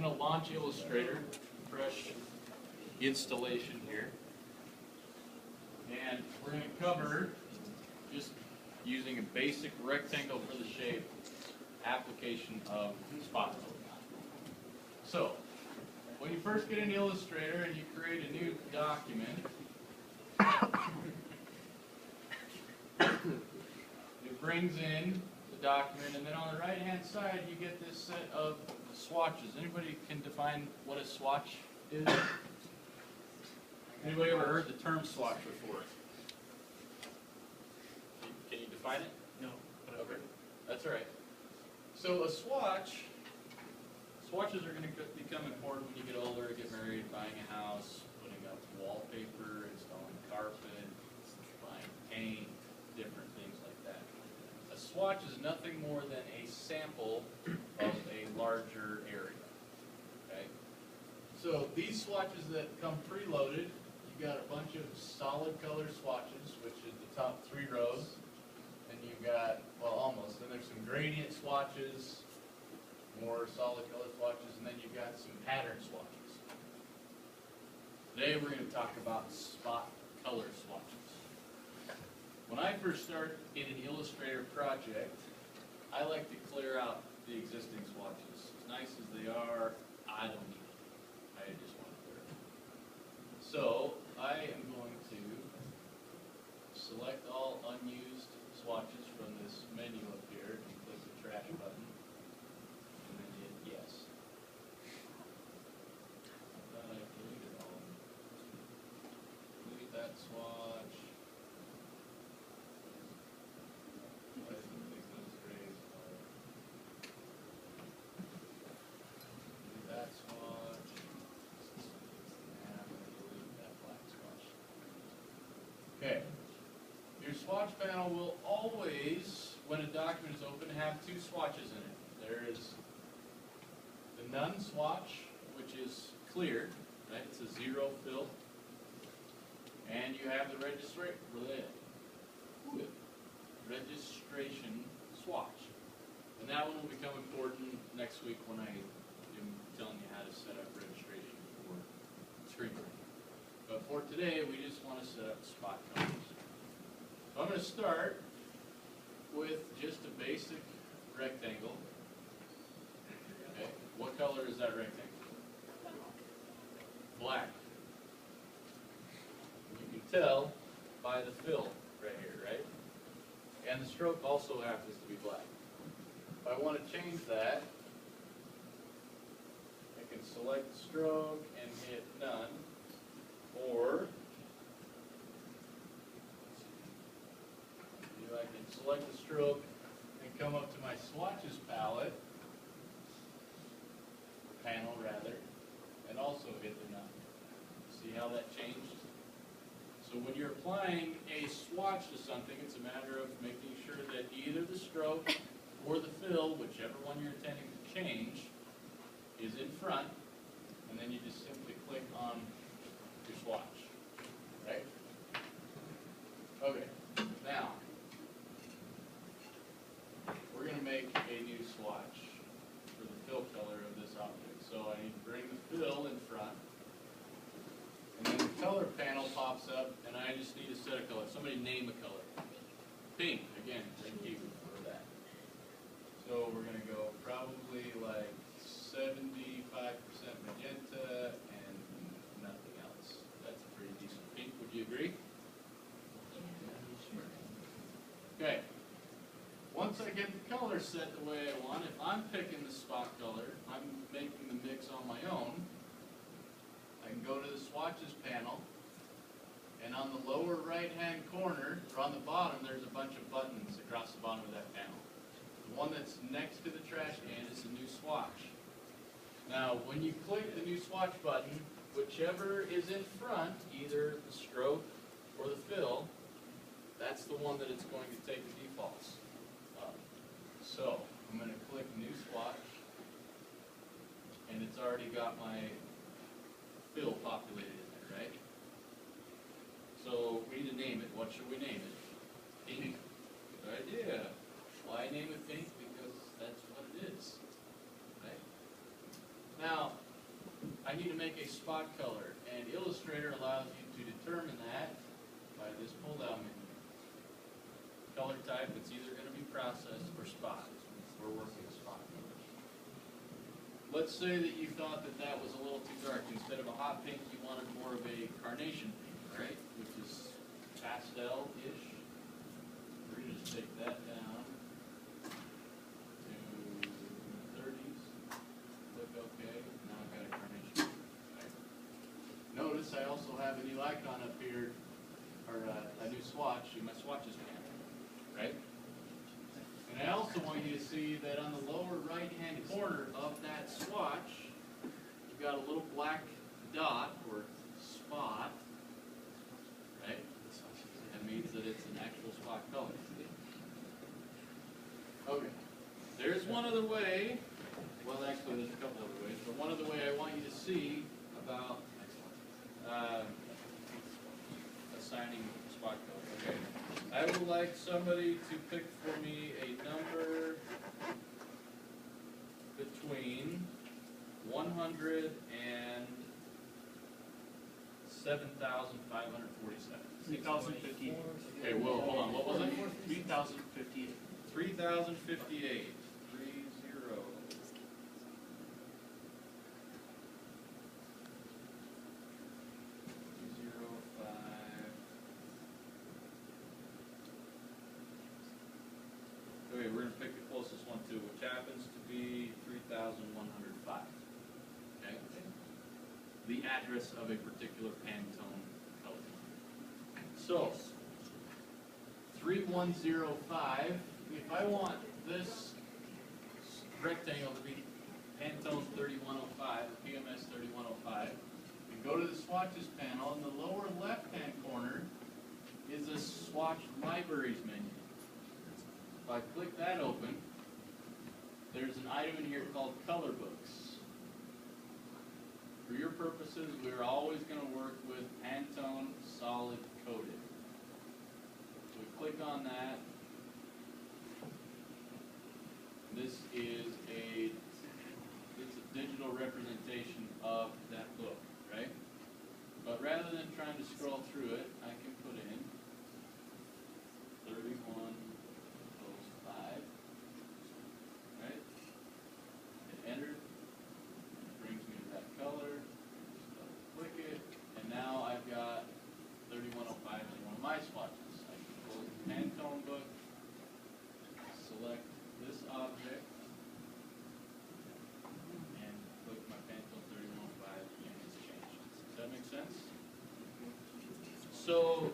I'm going to launch Illustrator, fresh installation here. And we're going to cover, just using a basic rectangle for the shape, application of spot mode. So, when you first get into Illustrator and you create a new document, it brings in the document, and then on the right-hand side you get this set of swatches. Anybody can define what a swatch is? Anybody ever heard the term swatch before? Can you define it? No, but I've heard it. That's all right. So a swatch, swatches are going to become important when you get older, get married, buying a house, putting up wallpaper, installing carpet, buying paint, different things like that. A swatch is nothing more than a sample of a larger area. Okay? So these swatches that come preloaded, you've got a bunch of solid color swatches, which is the top 3 rows. And you've got, well, almost. Then there's some gradient swatches, more solid color swatches, and then you've got some pattern swatches. Today we're going to talk about spot color swatches. When I first start in an Illustrator project, I like to clear out the existing swatches. As nice as they are, I don't need them. I just want to clear them. So I am going to select all unused swatches from this menu up here and click the trash button, and then hit yes. I thought I deleted all of them. Delete that swatch. I didn't think those grays are. Delete that swatch. And I'm going to delete that black swatch. Okay. Your swatch panel will always, when a document is open, have 2 swatches in it. There is the none swatch, which is clear, right? It's a 0 fill. And you have the registration swatch. And that one will become important next week when I am telling you how to set up registration for screen printing. But for today, we just want to set up spot colors. So I'm going to start with just a basic rectangle. Okay, what color is that rectangle? Black. You can tell by the fill right here, right? And the stroke also happens to be black. If I want to change that, I can select the stroke and hit none, or I can select the stroke and come up to my swatches palette, panel rather, and also hit the none. See how that changed? So when you're applying a swatch to something, it's a matter of making sure that either the stroke or the fill, whichever one you're intending to change, is in front, and then you just simply click on your swatch. Right? Okay, now, we're going to make a new swatch for the fill color of this object. So I need to bring the fill in front. And then the color panel pops up, and I just need to set a color. Somebody name a color. Pink, again, thank you for that. So we're going to go probably like 75% magenta and nothing else. That's a pretty decent pink. Would you agree? Okay. Once I get the color set the way I want, if I'm picking the spot color, I'm making the mix on my own, I can go to the Swatches panel, and on the lower right-hand corner, or on the bottom, there's a bunch of buttons across the bottom of that panel. The one that's next to the trash can is a new swatch. Now, when you click the new swatch button, whichever is in front, either the stroke or the fill, that's the one that it's going to take the defaults of. So, I'm going to click new swatch, and it's already got my fill populated in there, right? So, we need to name it. What should we name it? Pink. Good idea. Why name it pink? Because that's what it is. Right? Now, need to make a spot color, and Illustrator allows you to determine that by this pull-down menu. Color type, it's either going to be processed or spot. We're working with spot colors. Let's say that you thought that that was a little too dark. Instead of a hot pink, you wanted more of a carnation pink, right? Which is pastel-ish. We're going to just take that down to 30s. Click OK. Now I've got a carnation pink. Right? Notice I also have a new icon up here, or a new swatch in my Swatches panel, right? And I also want you to see that on the lower right-hand corner of that swatch, you've got a little black dot or spot, right? That means that it's an actual spot color. Okay. There's one other way. Well, actually, there's a couple other ways, but one other way I want you to see about assigning spot color. Okay. I would like somebody to pick for me a number between 100 and 7,547. 3,058. Okay, well, hold on. What was it? 3,058. 3,058. 305. Okay, we're going to pick the closest one to, which happens to be 3,105. Okay? The address of a particular Pantone color. So, 3105, if I want this rectangle to be Pantone 3105, PMS 3105, you go to the Swatches panel, in the lower left-hand corner is a Swatch Libraries menu. If I click that open, there's an item in here called Color Books. For your purposes, we're always going to work with Pantone Solid Coated. So we click on that. This is a digital representation of that book, right? But rather than trying to scroll through it, I can put in 3105, right? Hit enter. It brings me to that color. Just click it, and now I've got 3105 in one of my swatches. I can close the Pantone book, select this object, and click my Pantone 3105, and it's changed. Does that make sense? So,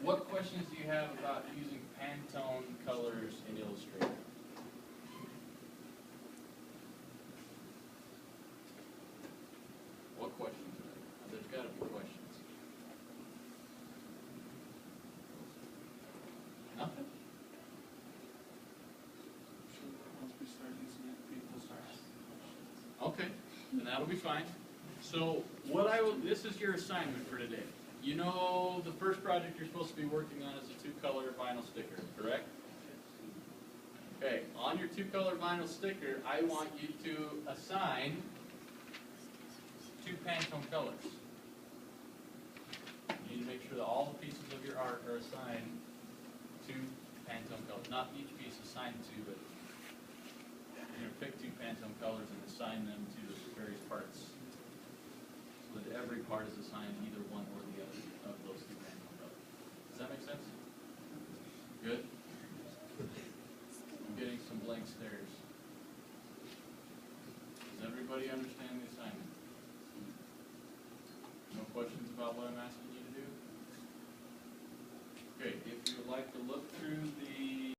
what questions do you have about using Pantone colors in Illustrator? What questions are there? There's got to be questions. Nothing? Once we start using it, people start asking questions. Okay, then that'll be fine. So this is your assignment for today. You know the first project you're supposed to be working on is a two-color vinyl sticker, correct? Okay, on your two-color vinyl sticker, I want you to assign two Pantone colors. You need to make sure that all the pieces of your art are assigned to Pantone colors. Not each piece assigned to, but you're going to pick two Pantone colors and assign them to the various parts. So that every part is assigned either one or the other of those two Pantone colors. Does that make sense? Good? I'm getting some blank stares. Does everybody understand the assignment? No questions about what I'm asking you to do? Okay, if you would like to look through the